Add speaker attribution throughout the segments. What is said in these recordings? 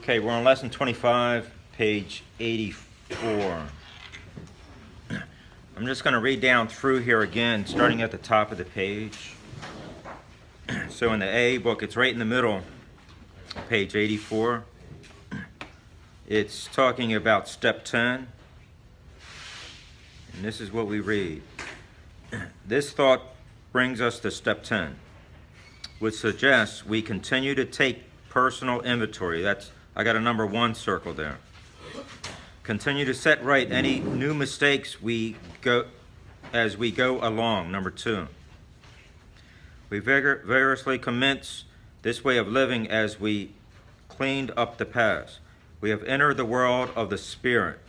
Speaker 1: Okay, we're on lesson 25, page 84. I'm just going to read down through here again, starting at the top of the page. So in the A book, it's right in the middle, page 84. It's talking about step 10. And this is what we read. This thought brings us to step 10, which suggests we continue to take personal inventory. I got a number 1 circle there. Continue to set right any new mistakes as we go along, number 2. We vigorously commence this way of living as we cleaned up the past. We have entered the world of the Spirit.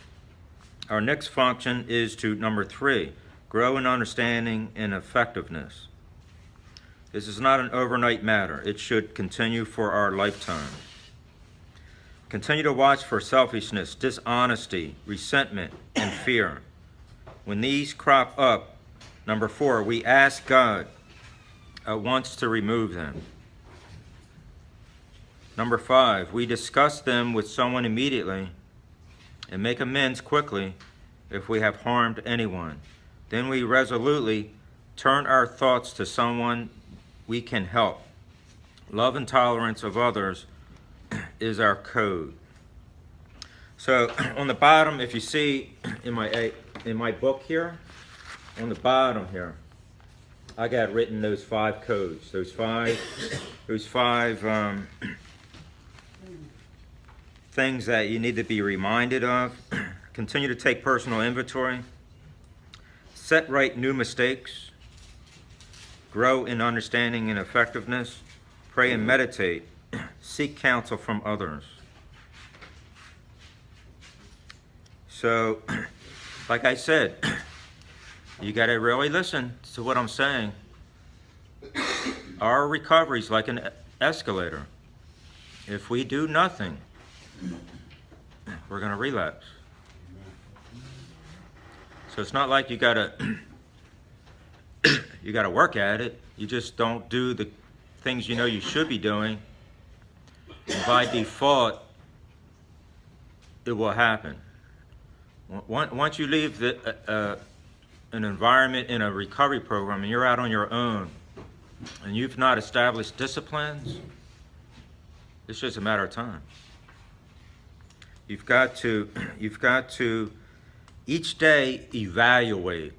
Speaker 1: Our next function is to, number 3, grow in understanding and effectiveness. This is not an overnight matter. It should continue for our lifetime. Continue to watch for selfishness, dishonesty, resentment, and fear. When these crop up, number 4, we ask God once to remove them. Number 5, we discuss them with someone immediately and make amends quickly if we have harmed anyone. Then we resolutely turn our thoughts to someone we can help. Love and tolerance of others is our code. So on the bottom, if you see in my book here, on the bottom here, I got written those 5 codes. Those five things that you need to be reminded of. Continue to take personal inventory. Set right new mistakes. Grow in understanding and effectiveness. Pray and meditate. Seek counsel from others. So, like I said, you got to really listen to what I'm saying. Our recovery is like an escalator. If we do nothing, we're going to relapse. So it's not like you got to work at it. You just don't do the things you know you should be doing. And by default, it will happen. Once you leave an environment in a recovery program and you're out on your own and you've not established disciplines, it's just a matter of time. You've got to each day evaluate.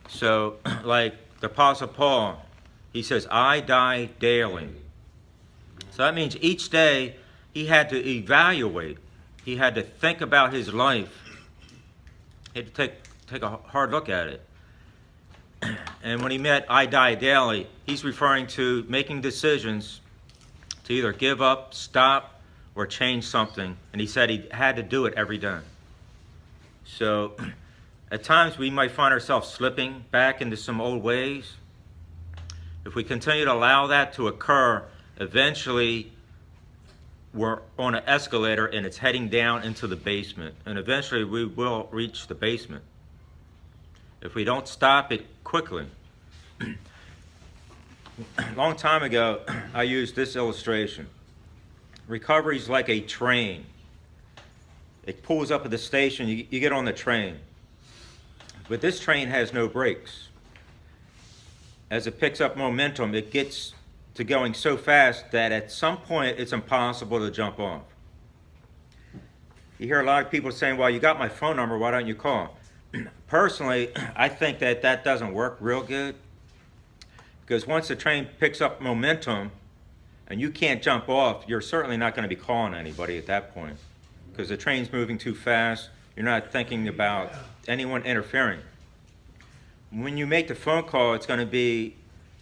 Speaker 1: So like the Apostle Paul, he says, I die daily. So that means each day he had to evaluate. He had to think about his life. He had to take a hard look at it. And when he meant I die daily, he's referring to making decisions to either give up, stop, or change something. And he said he had to do it every day. So at times we might find ourselves slipping back into some old ways. If we continue to allow that to occur, eventually we're on an escalator and it's heading down into the basement. And eventually we will reach the basement if we don't stop it quickly. A long time ago, I used this illustration. Recovery is like a train. It pulls up at the station, you get on the train. But this train has no brakes. As it picks up momentum, it gets to going so fast that at some point it's impossible to jump off. You hear a lot of people saying, well, you got my phone number, why don't you call? Personally, I think that doesn't work real good, because once the train picks up momentum and you can't jump off, you're certainly not going to be calling anybody at that point, because the train's moving too fast. You're not thinking about anyone interfering. When you make the phone call, it's going to be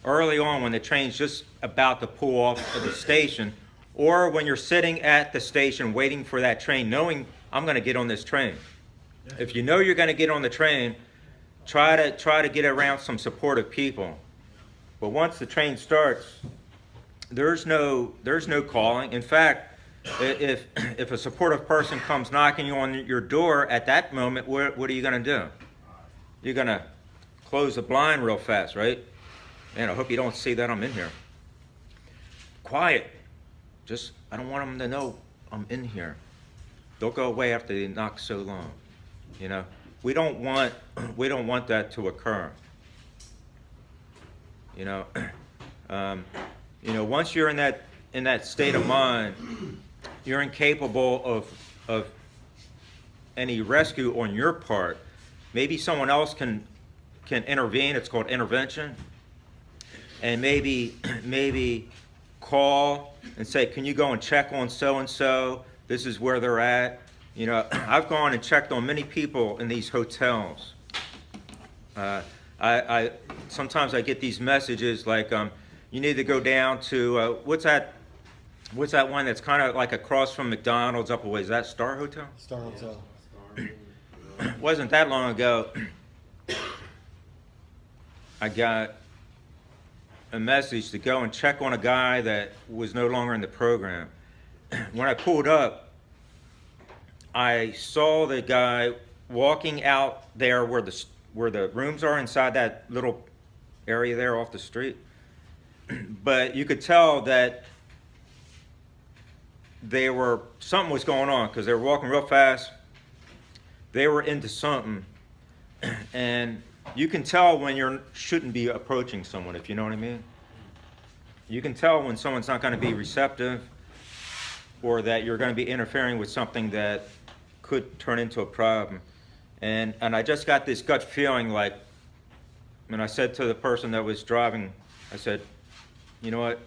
Speaker 1: early on when the train's just about to pull off of the station, or when you're sitting at the station waiting for that train, knowing I'm going to get on this train. If you know you're going to get on the train, try to get around some supportive people. But once the train starts, there's no calling. In fact, if a supportive person comes knocking on your door at that moment, what are you going to do? You're going to close the blind real fast, right? Man, I hope you don't see that I'm in here. quiet. I don't want them to know I'm in here. They'll go away after they knock so long. You know, we don't want that to occur. You know, once you're in that state of mind, you're incapable of any rescue on your part. Maybe someone else can intervene. It's called intervention. And maybe call and say, can you go and check on so-and-so? This is where they're at. You know, I've gone and checked on many people in these hotels. Sometimes I get these messages like, you need to go down to, what's that one that's kind of like across from McDonald's up a ways? Is that Star Hotel?
Speaker 2: Star Hotel.
Speaker 1: It wasn't that long ago. I got a message to go and check on a guy that was no longer in the program. When I pulled up, I saw the guy walking out there where the rooms are inside that little area there off the street. But you could tell that something was going on because they were walking real fast. They were into something. And you can tell when you shouldn't be approaching someone, if you know what I mean. You can tell when someone's not going to be receptive or that you're going to be interfering with something that could turn into a problem. And I just got this gut feeling like, when I said to the person that was driving, I said, you know what,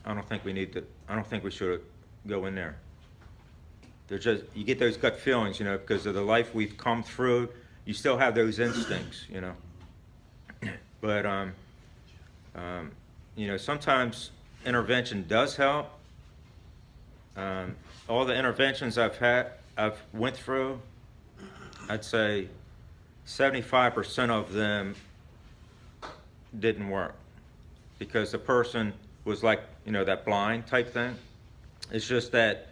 Speaker 1: I don't think we should go in there. You get those gut feelings, you know, because of the life we've come through. You still have those instincts, you know. But, you know, sometimes intervention does help. All the interventions I've went through, I'd say 75% of them didn't work because the person was like, you know, that blind type thing. It's just that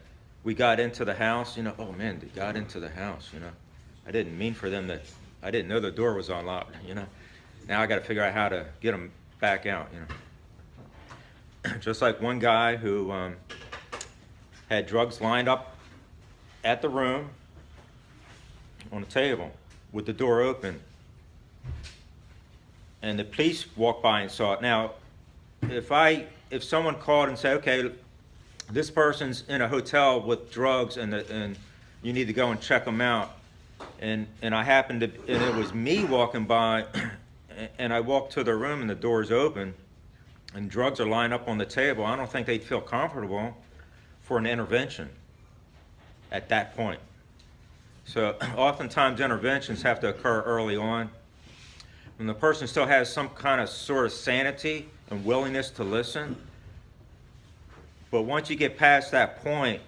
Speaker 1: we got into the house, you know, oh man, they got into the house, you know. I didn't mean for them I didn't know the door was unlocked, you know. Now I got to figure out how to get them back out, you know. Just like one guy who had drugs lined up at the room on the table with the door open. And the police walked by and saw it. Now, if someone called and said, okay, this person's in a hotel with drugs and you need to go and check them out, and it was me walking by, and I walked to the room and the door's open, and drugs are lined up on the table, I don't think they'd feel comfortable for an intervention at that point. So oftentimes interventions have to occur early on when the person still has some kind of sort of sanity and willingness to listen. But once you get past that point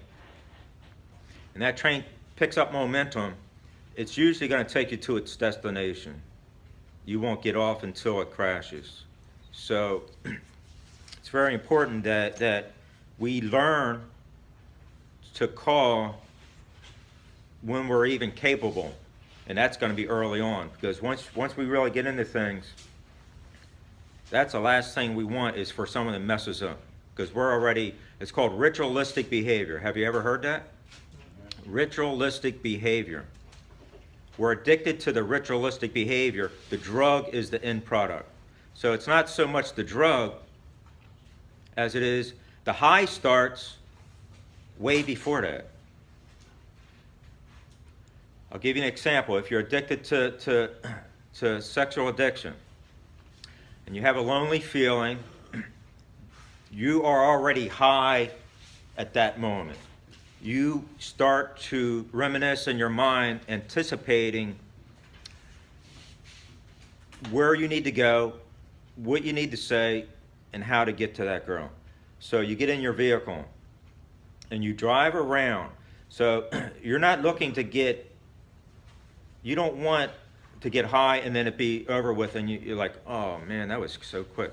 Speaker 1: and that train picks up momentum, it's usually going to take you to its destination. You won't get off until it crashes. So it's very important that we learn to call when we're even capable, and that's going to be early on, because once we really get into things, that's the last thing we want is for someone to mess us up, because it's called ritualistic behavior. Have you ever heard that? Ritualistic behavior. We're addicted to the ritualistic behavior. The drug is the end product. So it's not so much the drug as it is the high starts way before that. I'll give you an example. If you're addicted to sexual addiction and you have a lonely feeling, you are already high at that moment. You start to reminisce in your mind, anticipating where you need to go, what you need to say, and how to get to that girl. So you get in your vehicle and you drive around. So you're not looking you don't want to get high and then it be over with and you're like, oh man, that was so quick.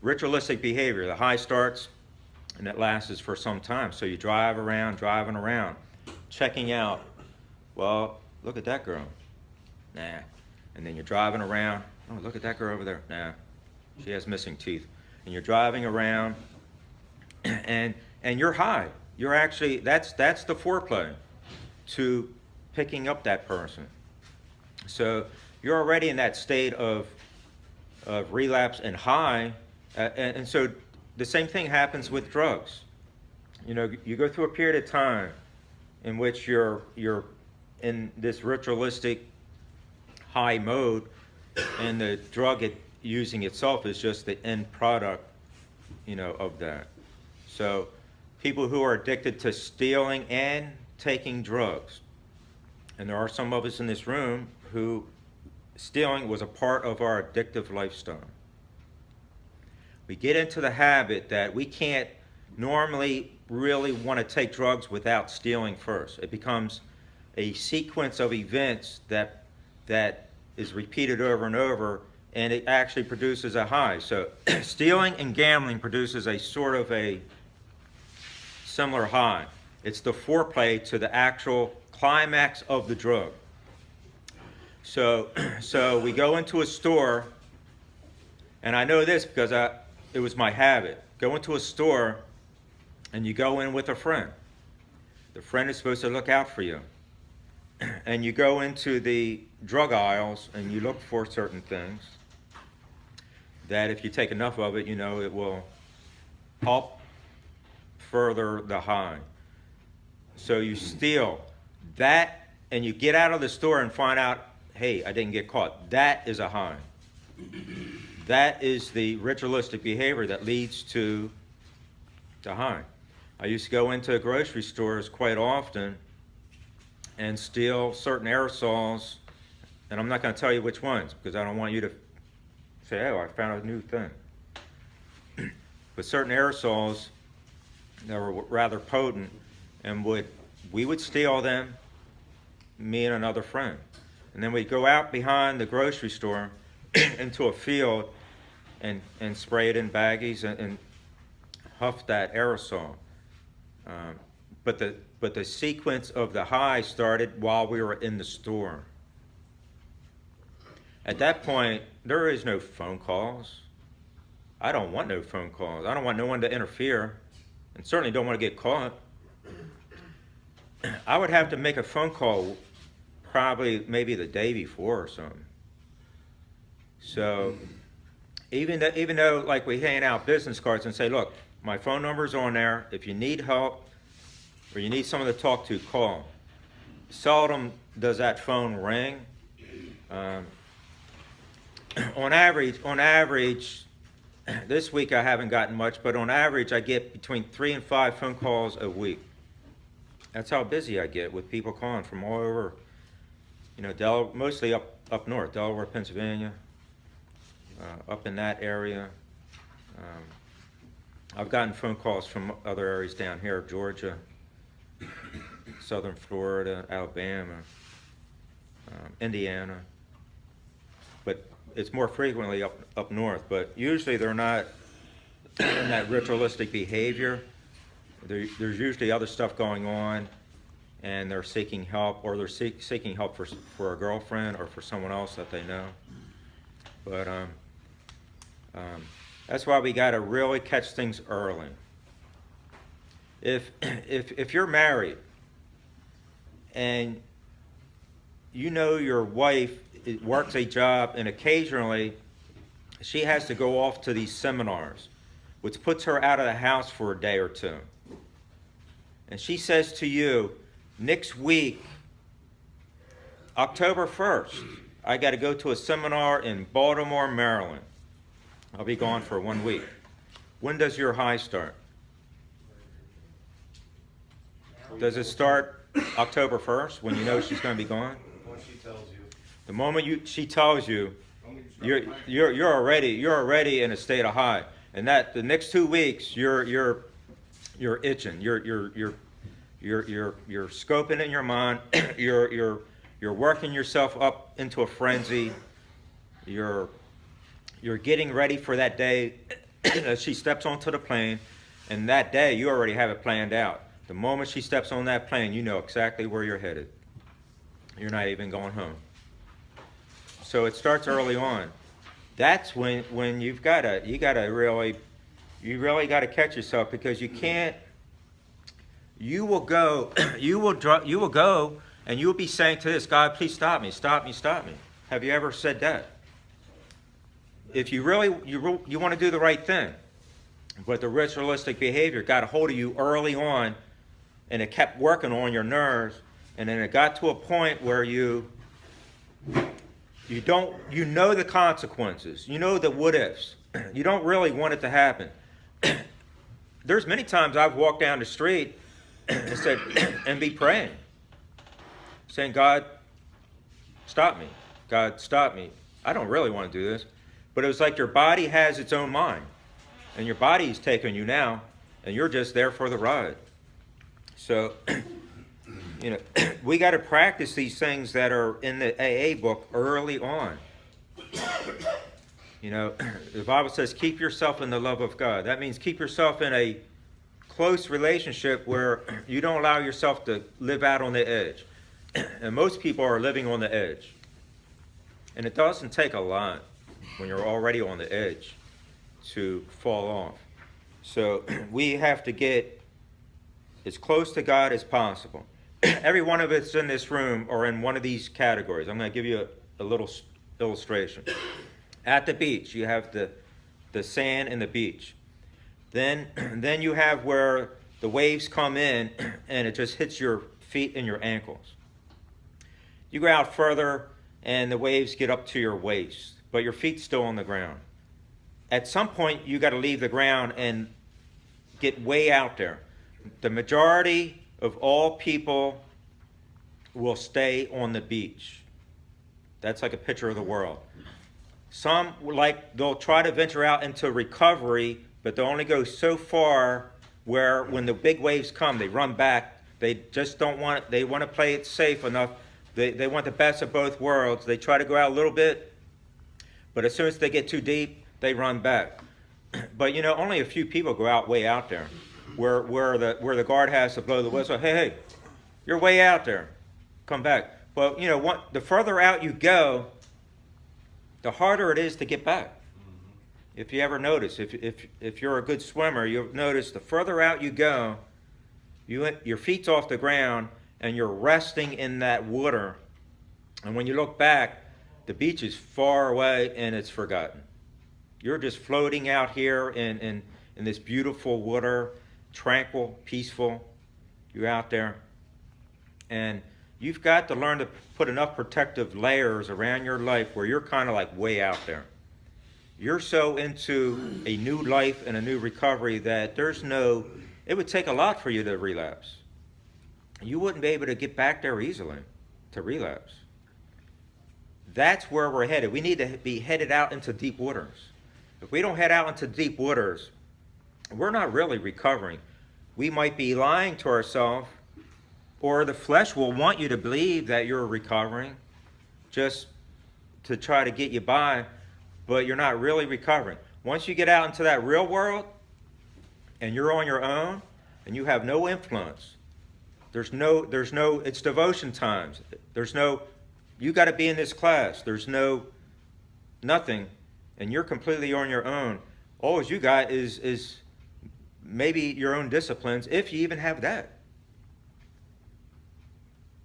Speaker 1: Ritualistic behavior, the high starts and it lasts for some time. So you driving around, checking out, well, look at that girl. Nah. And then you're driving around, oh, look at that girl over there. Nah, she has missing teeth. And you're driving around and you're high. You're actually that's the foreplay to picking up that person. So you're already in that state of relapse and high, and so the same thing happens with drugs. You know, you go through a period of time in which you're in this ritualistic high mode, and the drug using itself is just the end product, you know, of that. So people who are addicted to stealing and taking drugs, and there are some of us in this room who stealing was a part of our addictive lifestyle. We get into the habit that we can't normally really want to take drugs without stealing first. It becomes a sequence of events that is repeated over and over, and it actually produces a high. So stealing and gambling produces a sort of a similar high. It's the foreplay to the actual climax of the drug. So we go into a store, and I know this because it was my habit. Go into a store, and you go in with a friend. The friend is supposed to look out for you. And you go into the drug aisles, and you look for certain things that if you take enough of it, you know, it will help further the high. So you steal that, and you get out of the store and find out, hey, I didn't get caught. That is a high. That is the ritualistic behavior that leads to the high. I used to go into grocery stores quite often and steal certain aerosols, and I'm not going to tell you which ones because I don't want you to say, oh, I found a new thing. But certain aerosols that were rather potent, and we would steal them, me and another friend. And then we'd go out behind the grocery store into a field and spray it in baggies and huff that aerosol. But the sequence of the high started while we were in the store. At that point, there is no phone calls. I don't want no phone calls. I don't want no one to interfere, and certainly don't want to get caught. I would have to make a phone call probably maybe the day before or something. So even though like we hand out business cards and say, look, my phone number's on there. If you need help or you need someone to talk to, call. Seldom does that phone ring. On average, this week I haven't gotten much, but on average I get between 3 and 5 phone calls a week. That's how busy I get with people calling from all over, you know, mostly up north, Delaware, Pennsylvania, up in that area. I've gotten phone calls from other areas down here, Georgia, southern Florida, Alabama, Indiana, but it's more frequently up north. But usually they're not in that ritualistic behavior. There's usually other stuff going on, and they're seeking help, or they're seeking help for a girlfriend or for someone else that they know. But that's why we got to really catch things early. If you're married and you know your wife works a job and occasionally she has to go off to these seminars, which puts her out of the house for a day or two, and she says to you, next week, October 1st, I got to go to a seminar in Baltimore, Maryland. I'll be gone for 1 week. When does your high start? Does it start October 1st when you know she's going to be gone?
Speaker 2: What she tells you.
Speaker 1: The moment she tells you, you're already in a state of high, and that the next 2 weeks you're itching. You're scoping in your mind. You're working yourself up into a frenzy. You're getting ready for that day that she steps onto the plane, and that day you already have it planned out. The moment she steps on that plane, you know exactly where you're headed. You're not even going home. So it starts early on. That's when you gotta really You really got to catch yourself, because you can't. You will go. You will go, and you will be saying to this, God, please stop me, stop me, stop me. Have you ever said that? If you really you want to do the right thing, but the ritualistic behavior got a hold of you early on, and it kept working on your nerves, and then it got to a point where you know the consequences, you know the what ifs. You don't really want it to happen. There's many times I've walked down the street and said, and be praying, saying, God, stop me. God, stop me. I don't really want to do this. But it was like your body has its own mind, and your body's taking you now, and you're just there for the ride. So, we got to practice these things that are in the AA book early on. The Bible says, keep yourself in the love of God. That means keep yourself in a close relationship where you don't allow yourself to live out on the edge. And most people are living on the edge. And it doesn't take a lot when you're already on the edge to fall off. So we have to get as close to God as possible. Every one of us in this room are in one of these categories. I'm going to give you a little illustration. At the beach, you have the sand and the beach. Then you have where the waves come in and it just hits your feet and your ankles. You go out further and the waves get up to your waist, but your feet's still on the ground. At some point, you got to leave the ground and get way out there. The majority of all people will stay on the beach. That's like a picture of the world. Some, they'll try to venture out into recovery, but they'll only go so far where when the big waves come, they run back. They just don't want it. They want to play it safe enough. They want the best of both worlds. They try to go out a little bit, but as soon as they get too deep, they run back. But only a few people go out way out there, where the guard has to blow the whistle. Hey, you're way out there. Come back. Well, the further out you go, the harder it is to get back. If you ever notice, if you're a good swimmer, you'll notice the further out you go, your feet's off the ground and you're resting in that water. And when you look back, the beach is far away and it's forgotten. You're just floating out here in this beautiful water, tranquil, peaceful. You're out there. And you've got to learn to put enough protective layers around your life where you're kind of like way out there. You're so into a new life and a new recovery that it would take a lot for you to relapse. You wouldn't be able to get back there easily to relapse. That's where we're headed. We need to be headed out into deep waters. If we don't head out into deep waters, we're not really recovering. We might be lying to ourselves, or the flesh will want you to believe that you're recovering just to try to get you by, but you're not really recovering. Once you get out into that real world and you're on your own and you have no influence, it's devotion times. You got to be in this class. There's nothing, and you're completely on your own. All you got is maybe your own disciplines, if you even have that.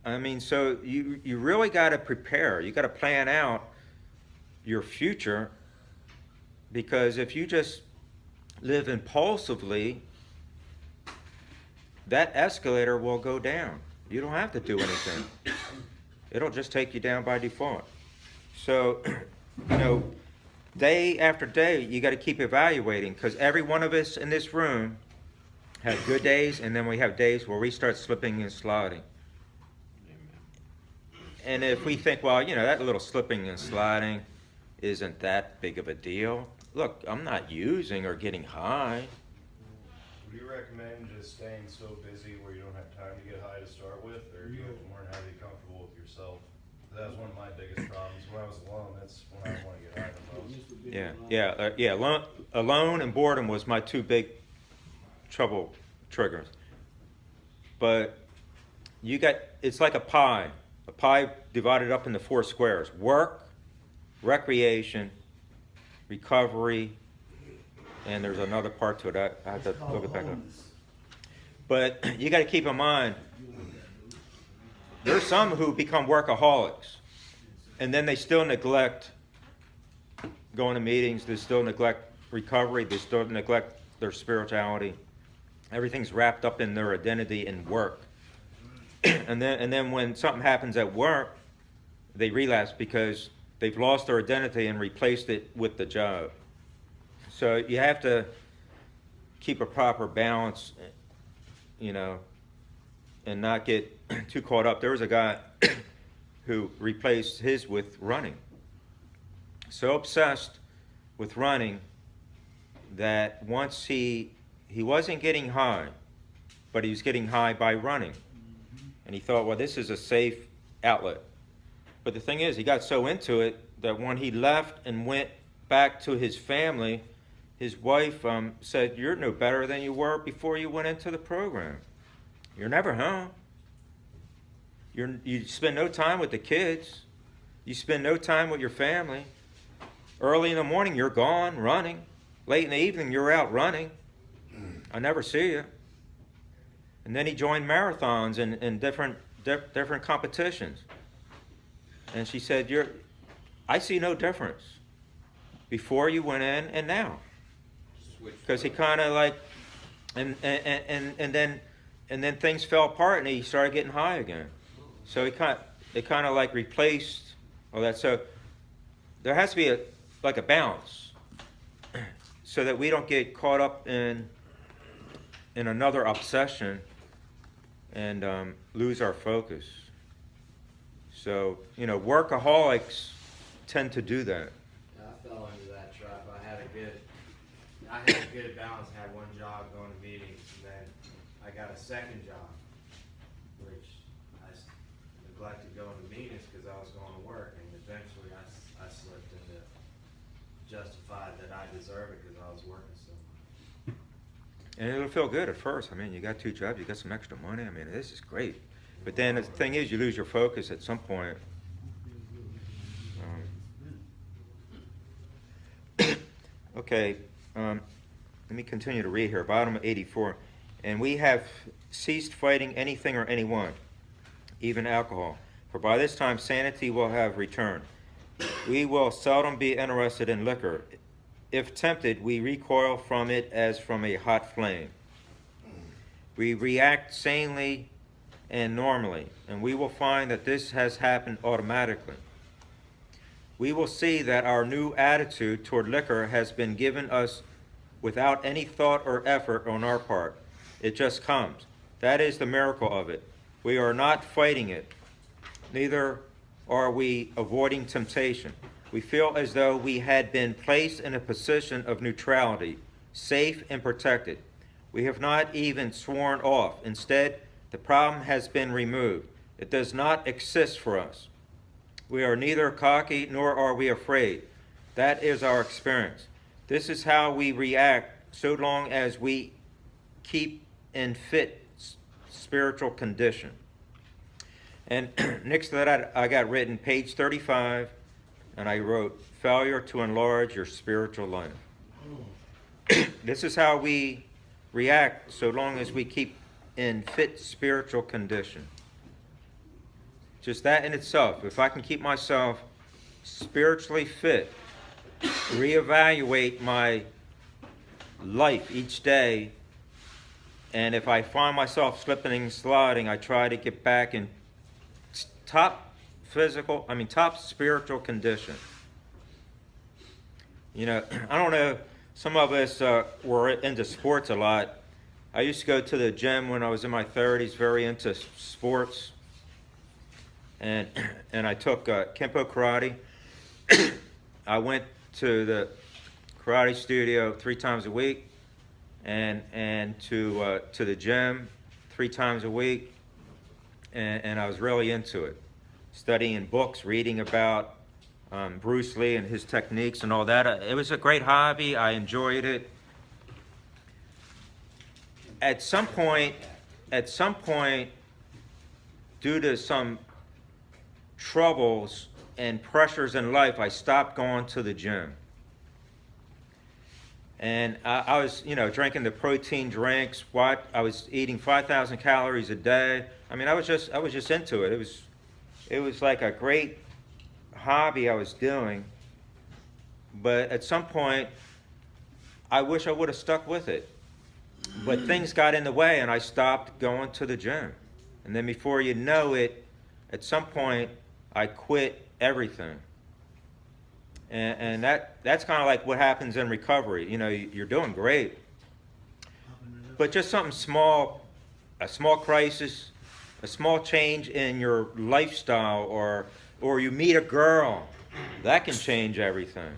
Speaker 1: I mean, so you really got to prepare. You got to plan out your future, because if you just live impulsively, that escalator will go down. You don't have to do anything. It'll just take you down by default. So, day after day, you got to keep evaluating, because every one of us in this room has good days, and then we have days where we start slipping and sliding. And if we think, well, that little slipping and sliding isn't that big of a deal. Look, I'm not using or getting high.
Speaker 2: Would you recommend just staying so busy where you don't have time to get high to start with, or do you learn how to be comfortable with yourself? That was one of my biggest problems. When I was alone, that's when I want to get high the most. Alone and boredom was my two big trouble triggers. But it's like a pie divided up into 4 squares: work, recreation, recovery,
Speaker 1: and there's another part to it. I have to
Speaker 3: It's called
Speaker 1: look it back up.
Speaker 3: wholeness.
Speaker 1: But you got to keep in mind, there's some who become workaholics, and then they still neglect going to meetings, they still neglect recovery, they still neglect their spirituality. Everything's wrapped up in their identity and work. and then when something happens at work, they relapse because they've lost their identity and replaced it with the job. So you have to keep a proper balance, you know, and not get too caught up. There was a guy who replaced his with running. So obsessed with running that once he wasn't getting high, but he was getting high by running. And he thought, well, this is a safe outlet. But the thing is, he got so into it that when he left and went back to his family, his wife said, you're no better than you were before you went into the program. You're never home. You spend no time with the kids. You spend no time with your family. Early in the morning, you're gone running. Late in the evening, you're out running. I never see you. And then he joined marathons and different competitions. And she said, I see no difference before you went in and now. Because he kind of like, and then things fell apart and he started getting high again. So it kind of like replaced all that. So there has to be a balance, so that we don't get caught up in another obsession and lose our focus. So, workaholics tend to do that.
Speaker 4: Yeah, I fell into that trap. I had a good balance. I had one job going to meetings, and then I got a second job, which I neglected going to meetings because I was going to work, and eventually I slipped into justified that I deserve it because I was working so much.
Speaker 1: And it'll feel good at first. I mean, you got 2 jobs, you got some extra money. I mean, this is great. But then the thing is, you lose your focus at some point. Okay, let me continue to read here. Bottom of 84. And we have ceased fighting anything or anyone, even alcohol. For by this time sanity will have returned. We will seldom be interested in liquor. If tempted, we recoil from it as from a hot flame. We react sanely and normally, and we will find that this has happened automatically. We will see that our new attitude toward liquor has been given us without any thought or effort on our part. It just comes. That is the miracle of it. We are not fighting it. Neither are we avoiding temptation. We feel as though we had been placed in a position of neutrality, safe and protected. We have not even sworn off. Instead, the problem has been removed. It does not exist for us. We are neither cocky nor are we afraid. That is our experience. This is how we react so long as we keep in fit spiritual condition. And next to that, I got written page 35, and I wrote, failure to enlarge your spiritual life. This is how we react so long as we keep in fit spiritual condition. Just that in itself, if I can keep myself spiritually fit, reevaluate my life each day, and if I find myself slipping and sliding, I try to get back in top spiritual condition. I don't know, some of us were into sports a lot. I used to go to the gym when I was in my 30s, very into sports. And I took Kempo karate. I went to the karate studio 3 times a week, and to the gym 3 times a week, and I was really into it, studying books, reading about Bruce Lee and his techniques and all that. It was a great hobby. I enjoyed it. At some point, due to some troubles and pressures in life, I stopped going to the gym. And I was, drinking the protein drinks. I was eating 5,000 calories a day. I mean, I was just into it. It was like a great hobby I was doing. But at some point, I wish I would have stuck with it. But things got in the way, and I stopped going to the gym. And then before you know it, at some point, I quit everything. And that's kind of like what happens in recovery. You're doing great, but just something small, a small crisis, a small change in your lifestyle, or you meet a girl, that can change everything.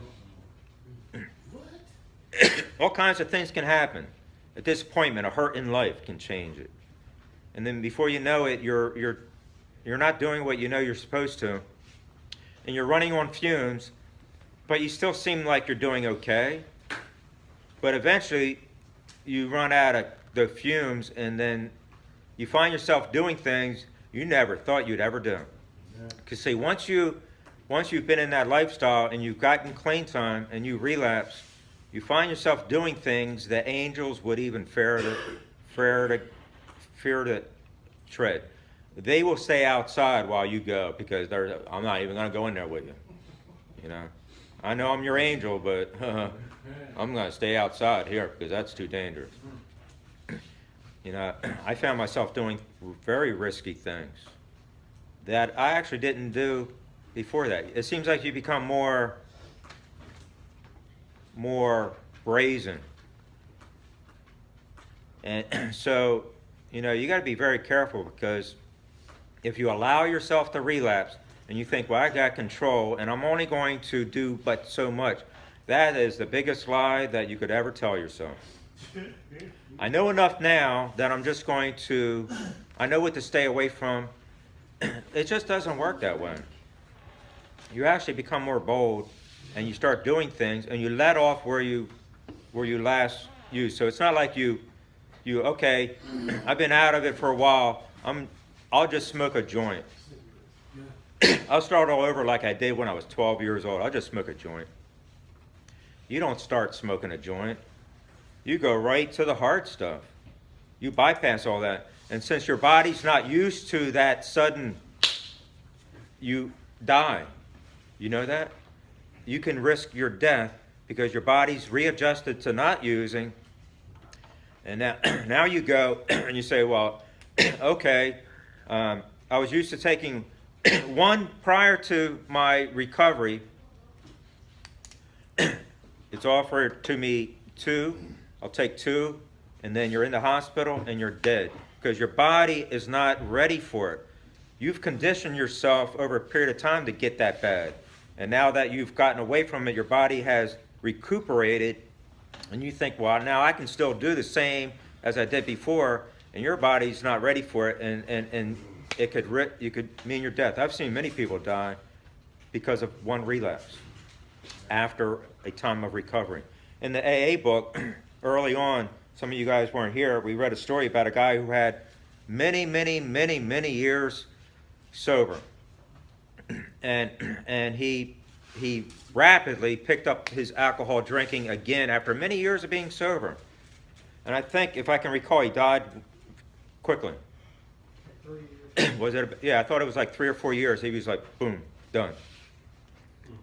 Speaker 1: All kinds of things can happen. A disappointment, a hurt in life can change it. And then before you know it, you're not doing what you know you're supposed to, and you're running on fumes. But you still seem like you're doing okay. But eventually, you run out of the fumes, and then you find yourself doing things you never thought you'd ever do. Because see, once you've been in that lifestyle and you've gotten clean time and you relapse, you find yourself doing things that angels would even fear to tread. They will stay outside while you go because I'm not even going to go in there with you. I know I'm your angel, but I'm going to stay outside here because that's too dangerous. I found myself doing very risky things that I actually didn't do before that. It seems like you become more brazen. And so, you got to be very careful because if you allow yourself to relapse, and you think, well, I got control, and I'm only going to do but so much. That is the biggest lie that you could ever tell yourself. I know enough now that I know what to stay away from. It just doesn't work that way. You actually become more bold, and you start doing things, and you let off where you last used. So it's not like okay, I've been out of it for a while, I'll just smoke a joint. I'll start all over like I did when I was 12 years old. I'll just smoke a joint. You don't start smoking a joint. You go right to the hard stuff. You bypass all that. And since your body's not used to that sudden, you die. You know that? You can risk your death because your body's readjusted to not using. And now you go and you say, well, okay, I was used to taking one prior to my recovery. It's offered to me 2. I'll take 2, and then you're in the hospital and you're dead because your body is not ready for it. You've conditioned yourself over a period of time to get that bad. And now that you've gotten away from it, your body has recuperated, and you think, well, now I can still do the same as I did before, and your body's not ready for it, and you could mean your death. I've seen many people die because of one relapse after a time of recovery. In the AA book, early on, some of you guys weren't here, we read a story about a guy who had many, many, many, many years sober. And he rapidly picked up his alcohol drinking again after many years of being sober. And I think, if I can recall, he died quickly.
Speaker 3: 3 years.
Speaker 1: Was it? Yeah, I thought it was like 3 or 4 years. He was like, boom, done.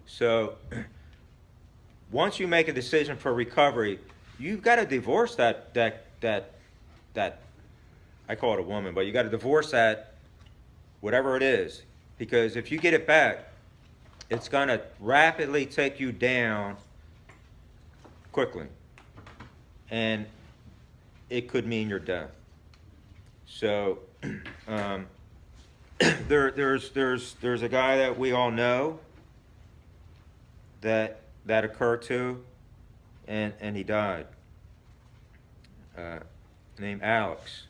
Speaker 1: So once you make a decision for recovery, you've got to divorce that I call it a woman, but you got to divorce that, whatever it is, because if you get it back, it's going to rapidly take you down quickly, and it could mean your death. So there's a guy that we all know that occurred to, and he died, named Alex.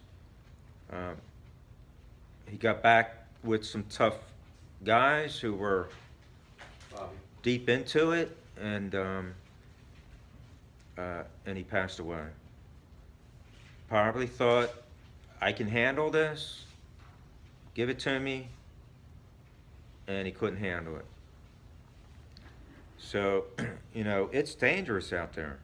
Speaker 1: He got back with some tough guys who were deep into it, and he passed away. Probably thought, I can handle this, give it to me, and he couldn't handle it. So, it's dangerous out there.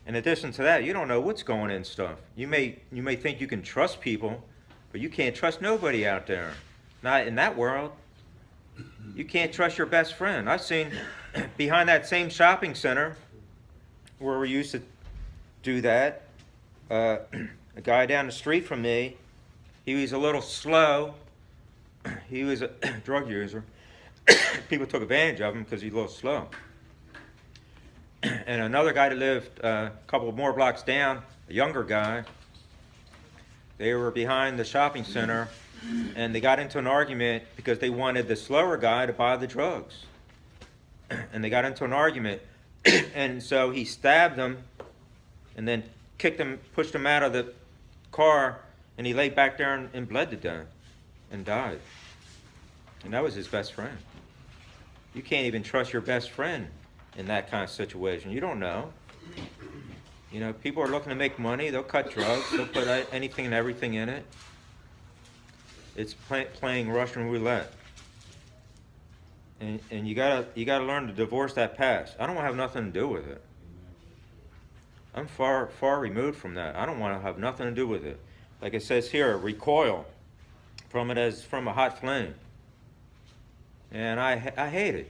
Speaker 1: In addition to that, you don't know what's going in stuff. You may think you can trust people, but you can't trust nobody out there. Not in that world. You can't trust your best friend. I've seen behind that same shopping center where we used to do that, a guy down the street from me, he was a little slow. He was a drug user. People took advantage of him because he's a little slow. And another guy that lived a couple more blocks down, a younger guy, they were behind the shopping center, and they got into an argument because they wanted the slower guy to buy the drugs. And they got into an argument, and so he stabbed him and then kicked him, pushed him out of the car, and he laid back there and bled to death and died. And that was his best friend. You can't even trust your best friend in that kind of situation. You don't know. You know, people are looking to make money. They'll cut drugs. They'll put anything and everything in it. It's playing Russian roulette. And you gotta learn to divorce that past. I don't want to have nothing to do with it. I'm far removed from that. I don't want to have nothing to do with it. Like it says here, recoil from it as from a hot flame. And I hate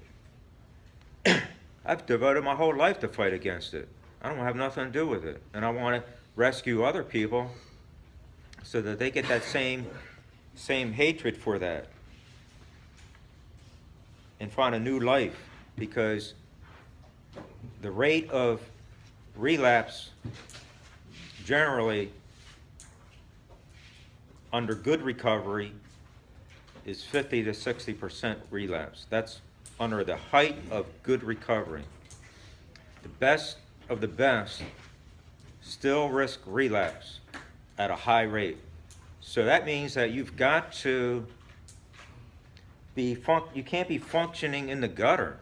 Speaker 1: it. I've devoted my whole life to fight against it. I don't have nothing to do with it. And I want to rescue other people so that they get that same hatred for that and find a new life, because the rate of relapse generally under good recovery is 50 to 60% relapse. That's under the height of good recovery. The best of the best still risk relapse at a high rate. So that means that you've got to you can't be functioning in the gutter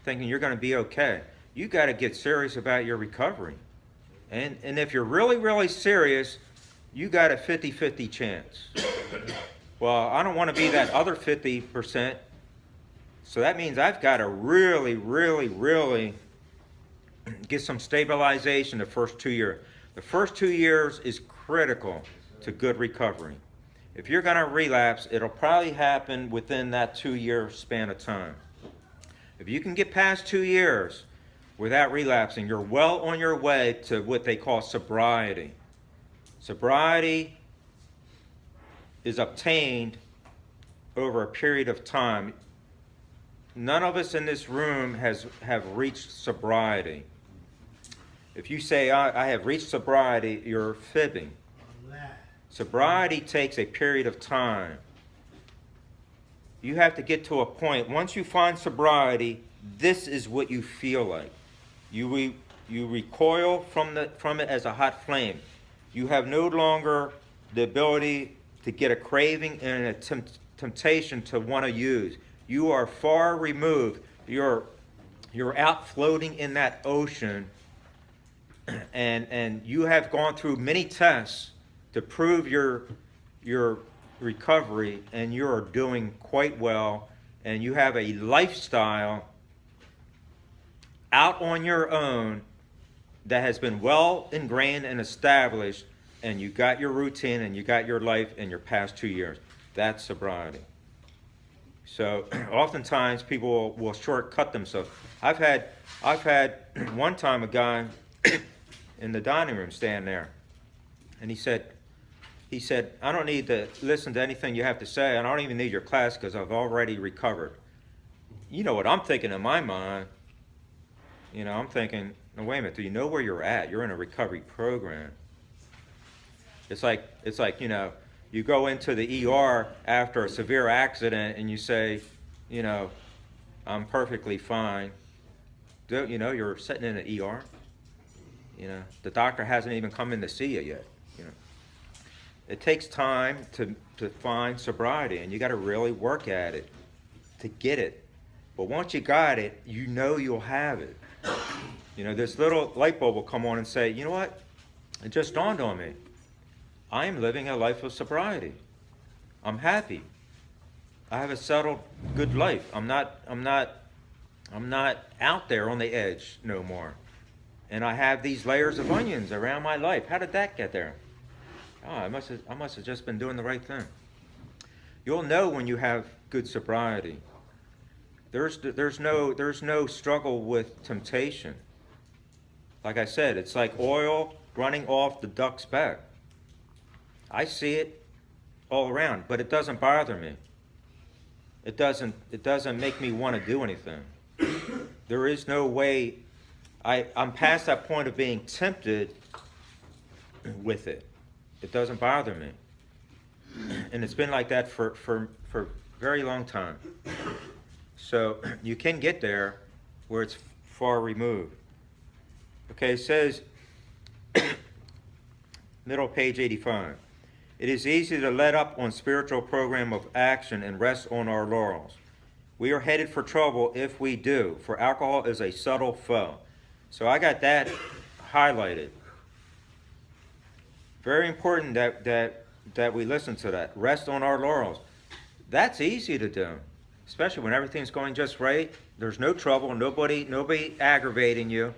Speaker 1: thinking you're going to be okay. You got to get serious about your recovery. And if you're really, really serious, you got a 50-50 chance. Well, I don't want to be that other 50%. So that means I've got to really, really, really get some stabilization the first 2 years. The first 2 years is critical to good recovery. If you're going to relapse, it'll probably happen within that 2-year span of time. If you can get past 2 years without relapsing, you're well on your way to what they call sobriety. Sobriety is obtained over a period of time. None of us in this room have reached sobriety. If you say, I have reached sobriety, you're fibbing. Sobriety takes a period of time. You have to get to a point. Once you find sobriety, this is what you feel like. You recoil from it as a hot flame. You have no longer the ability to get a craving and a temptation to want to use. You are far removed. You're out floating in that ocean, and you have gone through many tests to prove your recovery, and you are doing quite well, and you have a lifestyle out on your own that has been well ingrained and established, and you got your routine and you got your life in your past 2 years. That's sobriety. So oftentimes people will shortcut themselves. I've had one time a guy in the dining room stand there, and he said, I don't need to listen to anything you have to say. I don't even need your class because I've already recovered. You know what I'm thinking in my mind? You know, I'm thinking, no, wait a minute, do you know where you're at? You're in a recovery program. It's like, you know, you go into the ER after a severe accident and you say, you know, I'm perfectly fine. You know, you're sitting in an ER. You know, the doctor hasn't even come in to see you yet. You know, it takes time to find sobriety, and you got to really work at it to get it. But once you got it, you know you'll have it. You know, this little light bulb will come on and say, you know what? It just dawned on me. I am living a life of sobriety. I'm happy. I have a settled, good life. I'm not out there on the edge no more. And I have these layers of onions around my life. How did that get there? Oh, I must have just been doing the right thing. You'll know when you have good sobriety. There's no struggle with temptation. Like I said, it's like oil running off the duck's back. I see it all around, but it doesn't bother me. It doesn't make me want to do anything. There is no way. I'm past that point of being tempted with it. It doesn't bother me. And it's been like that for a very long time. So you can get there where it's far removed. Okay, it says, middle page 85. It is easy to let up on spiritual program of action and rest on our laurels. We are headed for trouble if we do, for alcohol is a subtle foe. So I got that highlighted. Very important that we listen to that. Rest on our laurels. That's easy to do, especially when everything's going just right. There's no trouble, nobody aggravating you.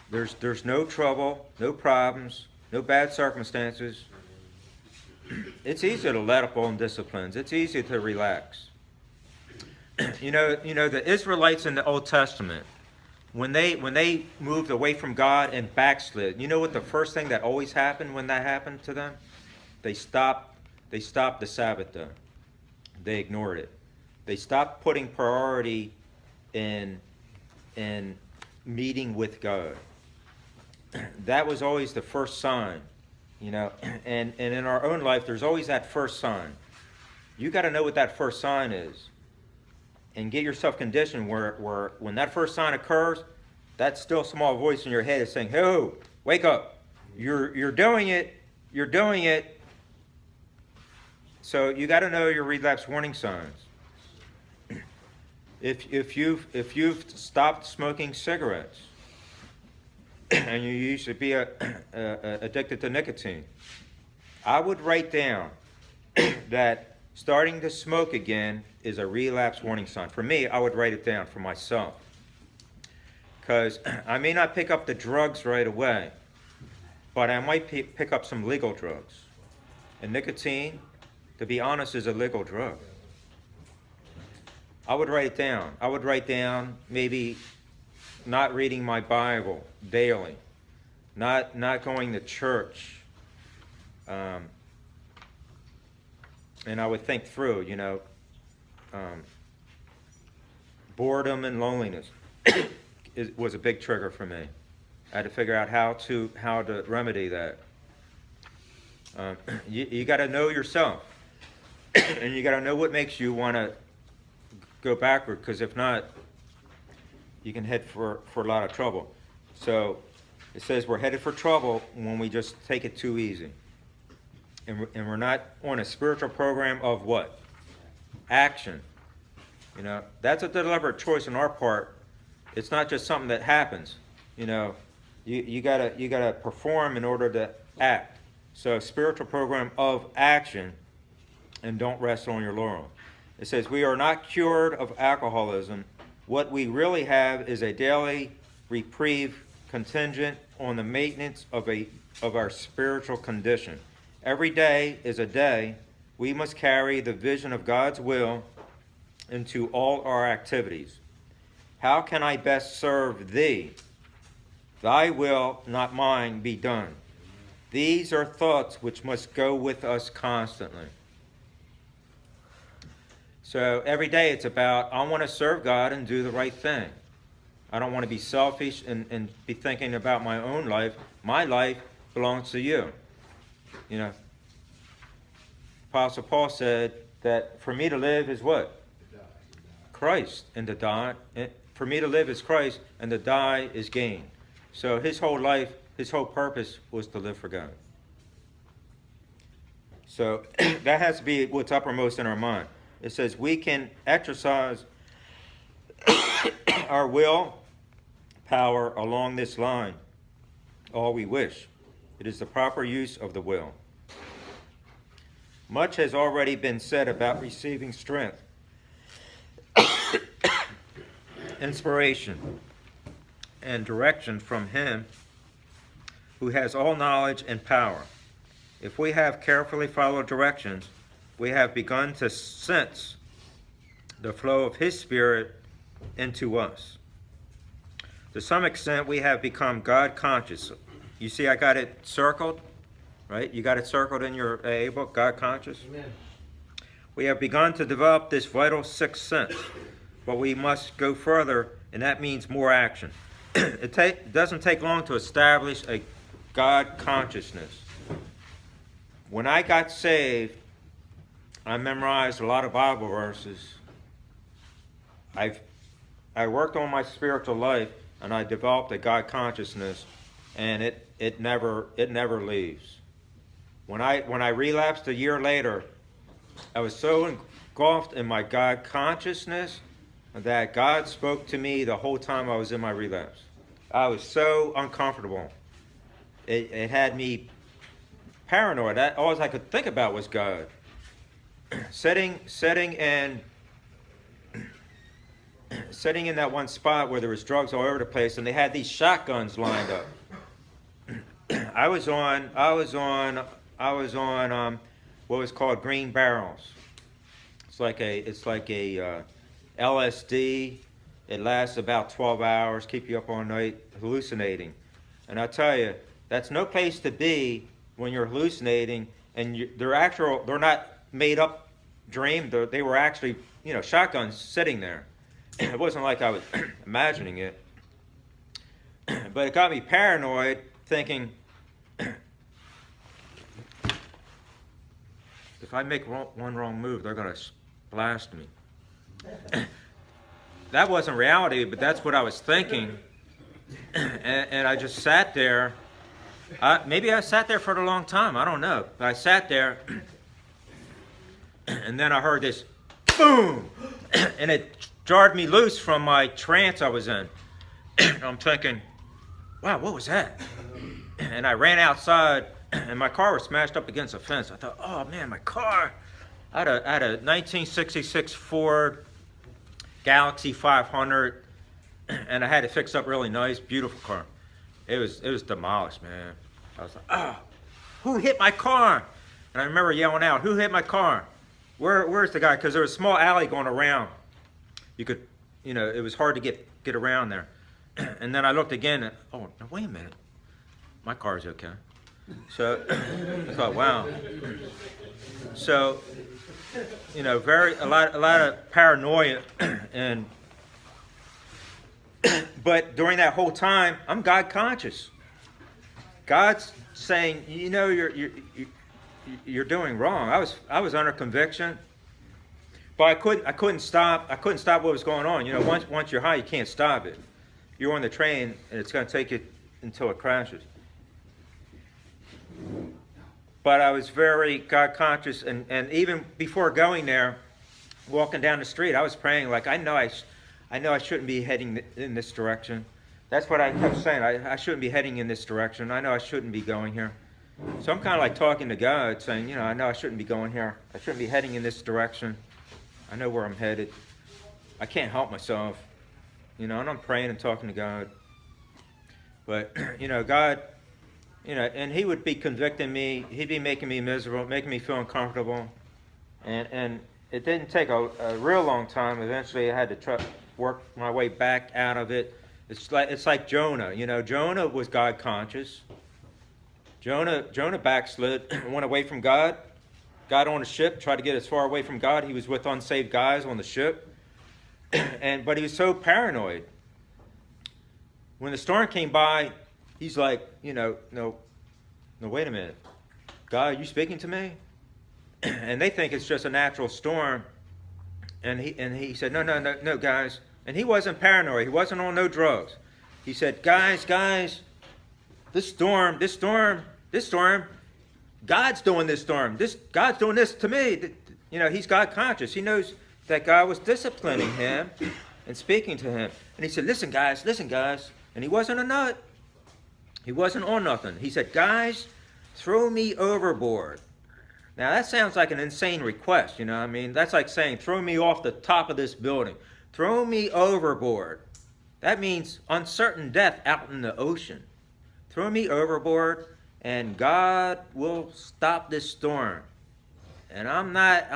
Speaker 1: There's no trouble, no problems, no bad circumstances. It's easy to let up on disciplines. It's easy to relax. You know the Israelites in the Old Testament, when they moved away from God and backslid, you know what the first thing that always happened when that happened to them? They stopped the Sabbath day. They ignored it. They stopped putting priority in meeting with God. That was always the first sign. And in our own life, there's always that first sign. You got to know what that first sign is, and get yourself conditioned where when that first sign occurs, that still small voice in your head is saying, "Hey, wake up! You're doing it. You're doing it." So you got to know your relapse warning signs. If you've stopped smoking cigarettes, and you used to be addicted to nicotine, I would write down that starting to smoke again is a relapse warning sign. For me, I would write it down for myself. Because I may not pick up the drugs right away, but I might pick up some legal drugs. And nicotine, to be honest, is a legal drug. I would write it down. I would write down maybe not reading my Bible daily, not going to church, and I would think through, boredom and loneliness was a big trigger for me. I had to figure out how to remedy that. You got to know yourself, and you got to know what makes you want to go backward, because if not, you can head for a lot of trouble. So it says we're headed for trouble when we just take it too easy. And we're not on a spiritual program of what? Action. That's a deliberate choice on our part. It's not just something that happens. You gotta perform in order to act. So a spiritual program of action, and don't rest on your laurel. It says we are not cured of alcoholism. What we really have is a daily reprieve contingent on the maintenance of our spiritual condition. Every day is a day we must carry the vision of God's will into all our activities. How can I best serve thee? Thy will, not mine, be done. These are thoughts which must go with us constantly. So every day it's about, I want to serve God and do the right thing. I don't want to be selfish and be thinking about my own life. My life belongs to you. Apostle Paul said that for me to live is what? Christ. And to die. For me to live is Christ, and to die is gain. So his whole life, his whole purpose was to live for God. So that has to be what's uppermost in our mind. It says we can exercise our will power along this line all we wish. It is the proper use of the will. Much has already been said about receiving strength, inspiration, and direction from Him who has all knowledge and power. If we have carefully followed directions, we have begun to sense the flow of His Spirit into us. To some extent, we have become God conscious. You see, I got it circled, right? You got it circled in your AA book, God conscious?
Speaker 4: Amen.
Speaker 1: We have begun to develop this vital sixth sense, but we must go further, and that means more action. It doesn't take long to establish a God consciousness. When I got saved, I memorized a lot of Bible verses. I worked on my spiritual life, and I developed a God consciousness, and it never leaves. When I relapsed a year later, I was so engulfed in my God consciousness that God spoke to me the whole time I was in my relapse. I was so uncomfortable. It had me paranoid. All I could think about was God. Sitting in that one spot where there was drugs all over the place, and they had these shotguns lined up. I was on what was called green barrels. It's like a LSD. It lasts about 12 hours, keep you up all night hallucinating. And I tell you, that's no place to be when you're hallucinating, and they're not made up dream. They were actually, shotguns sitting there. It wasn't like I was imagining it. But it got me paranoid, thinking, if I make one wrong move, they're going to blast me. That wasn't reality, but that's what I was thinking. And I just sat there. Maybe I sat there for a long time. I don't know. But I sat there, and then I heard this boom, and it jarred me loose from my trance I was in. I'm thinking, wow, what was that? And I ran outside, and my car was smashed up against a fence. I thought, oh man, my car. I had a 1966 Ford Galaxy 500, and I had it fixed up really nice, beautiful car. It was demolished, man. I was like, oh, who hit my car? And I remember yelling out, who hit my car? Where's the guy? Because there was a small alley going around. You could, it was hard to get around there. And then I looked again, and, oh, now wait a minute. My car's okay. So I thought, wow. So, a lot of paranoia, and but during that whole time, I'm God conscious. God's saying, you're doing wrong. I was under conviction, but I couldn't stop what was going on. Once you're high, you can't stop it. You're on the train, and it's going to take you until it crashes. But I was very God conscious, and even before going there, walking down the street, I was praying like, I know I shouldn't be heading in this direction. That's what I kept saying. I shouldn't be heading in this direction. I know I shouldn't be going here. So I'm kind of like talking to God, saying, I know I shouldn't be going here. I shouldn't be heading in this direction. I know where I'm headed. I can't help myself. And I'm praying and talking to God. But, God, and He would be convicting me. He'd be making me miserable, making me feel uncomfortable. And it didn't take a real long time. Eventually, I had to work my way back out of it. It's like Jonah. Jonah was God conscious. Jonah backslid, went away from God, got on a ship, tried to get as far away from God. He was with unsaved guys on the ship, but he was so paranoid. When the storm came by, he's like, no, wait a minute, God, are you speaking to me? And they think it's just a natural storm. And he said, no, guys. And he wasn't paranoid. He wasn't on no drugs. He said, guys, this storm, God's doing this storm. God's doing this to me. He's God conscious. He knows that God was disciplining him and speaking to him. And he said, listen, guys. And he wasn't a nut. He wasn't on nothing. He said, guys, throw me overboard. Now, that sounds like an insane request, That's like saying, throw me off the top of this building. Throw me overboard. That means uncertain death out in the ocean. Throw me overboard, and God will stop this storm. And I'm not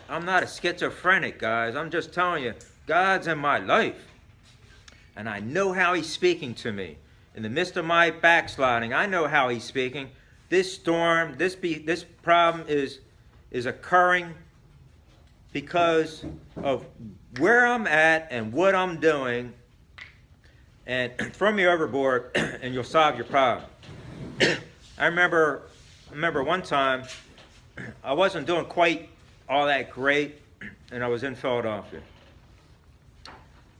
Speaker 1: a schizophrenic, guys. I'm just telling you, God's in my life. And I know how he's speaking to me. In the midst of my backsliding, I know how he's speaking. This storm, this problem is occurring because of where I'm at and what I'm doing. And throw me overboard and you'll solve your problem. I remember one time I wasn't doing quite all that great, and I was in Philadelphia.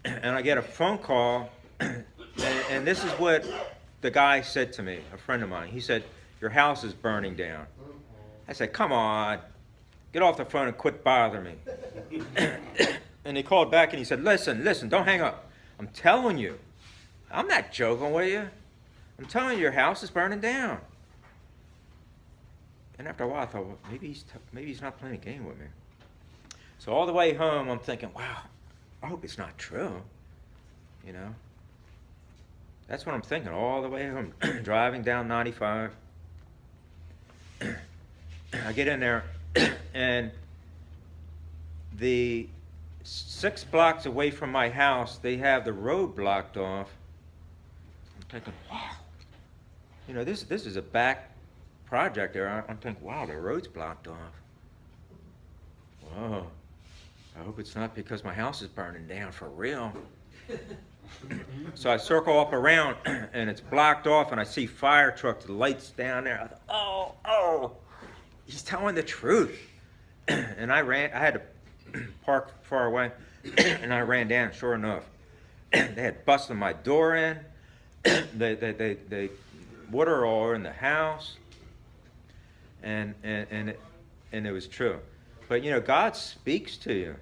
Speaker 1: And I get a phone call, and this is what the guy said to me, a friend of mine. He said, "Your house is burning down." I said, "Come on, get off the phone and quit bothering me." And he called back and he said, listen, don't hang up. I'm telling you, I'm not joking with you. I'm telling you, your house is burning down. And after a while, I thought, well, maybe he's not playing a game with me. So all the way home, I'm thinking, wow, I hope it's not true. You know? That's what I'm thinking all the way home, driving down 95. I get in there, and the 6 blocks away from my house, they have the road blocked off. I'm thinking, wow. You know, this is a back project there. I'm thinking, wow, the road's blocked off. Whoa. I hope it's not because my house is burning down for real. So I circle up around, and it's blocked off, and I see fire trucks, the lights down there. I thought, oh, he's telling the truth. And I had to park far away, and I ran down, sure enough. They had busted my door in. They water all in the house. And it was true. But you know, God speaks to you.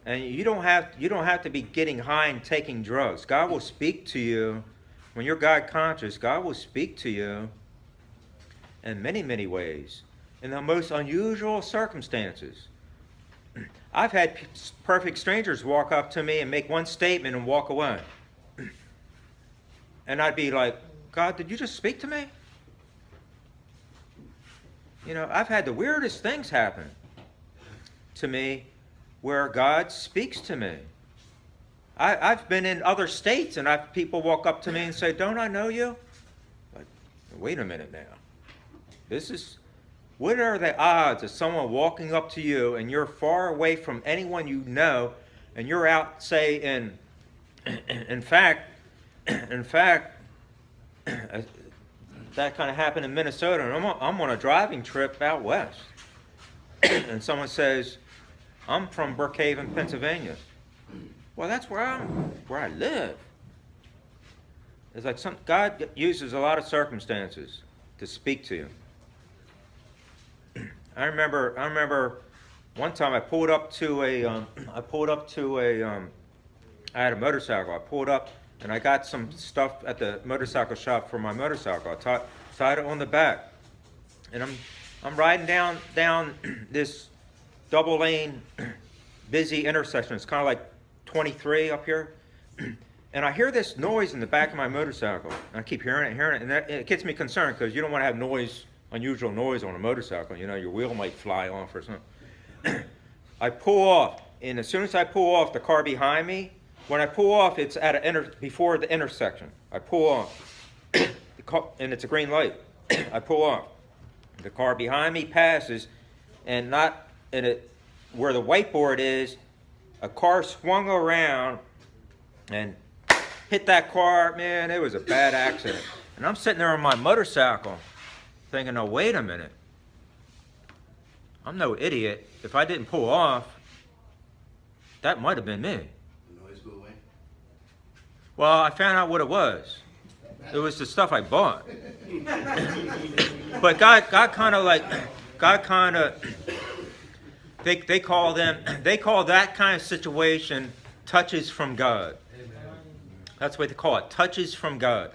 Speaker 1: And you don't have to be getting high and taking drugs. God will speak to you when you're God conscious. God will speak to you in many, many ways, in the most unusual circumstances. I've had perfect strangers walk up to me and make one statement and walk away. And I'd be like, God, did you just speak to me? You know, I've had the weirdest things happen to me where God speaks to me. I've been in other states, and people walk up to me and say, don't I know you? Like, wait a minute now. What are the odds of someone walking up to you and you're far away from anyone you know, and you're out, say, in fact, that kind of happened in Minnesota, and I'm on a driving trip out west. And someone says, I'm from Brookhaven, Pennsylvania. Well, that's where I live. It's like God uses a lot of circumstances to speak to you. I remember one time I had a motorcycle. I pulled up and I got some stuff at the motorcycle shop for my motorcycle. I tied it on the back, and I'm riding down this double lane busy intersection. It's kind of like 23 up here, and I hear this noise in the back of my motorcycle. And I keep hearing it, and it gets me concerned because you don't want to have unusual noise on a motorcycle. You know, your wheel might fly off or something. I pull off, and as soon as I pull off, the car behind me. When I pull off, it's at before the intersection. I pull off, and it's a green light. I pull off. The car behind me passes, and where the whiteboard is, a car swung around and hit that car. Man, it was a bad accident. And I'm sitting there on my motorcycle thinking, oh, wait a minute. I'm no idiot. If I didn't pull off, that might have been me. Well, I found out what it was. It was the stuff I bought. But God kind of, they call that kind of situation touches from God. That's what they call it, touches from God.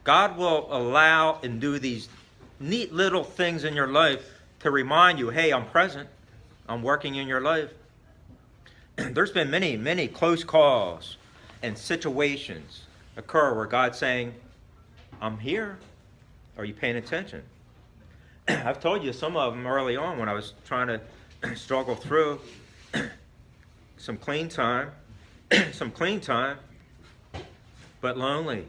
Speaker 1: God will allow and do these neat little things in your life to remind you, hey, I'm present. I'm working in your life. There's been many, many close calls and situations occur where God's saying, I'm here. Are you paying attention? I've told you some of them early on when I was trying to struggle through some clean time, but lonely.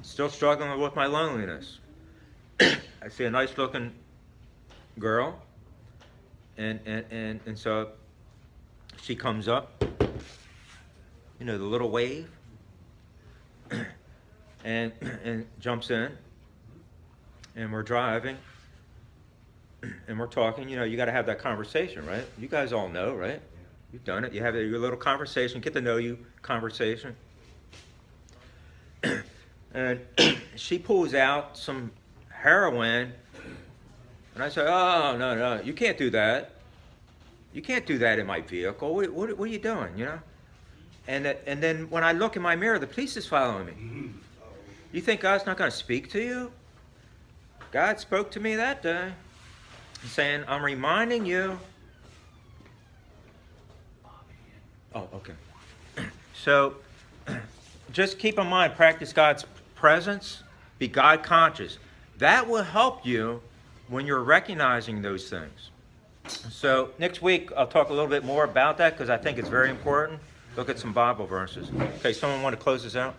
Speaker 1: Still struggling with my loneliness. I see a nice looking girl, and so she comes up, you know, the little wave, and jumps in, and we're driving, and we're talking. You know, you got to have that conversation, right? You guys all know, right? You've done it. You have your little conversation, get to know you conversation. And she pulls out some heroin, and I say, oh, no, you can't do that. You can't do that in my vehicle. What are you doing, you know? And then when I look in my mirror, the police is following me. You think God's not going to speak to you? God spoke to me that day, saying, I'm reminding you. Oh, okay. So just keep in mind, practice God's presence, be God conscious. That will help you when you're recognizing those things. So next week, I'll talk a little bit more about that because I think it's very important. Look at some Bible verses. Okay, someone want to close this out?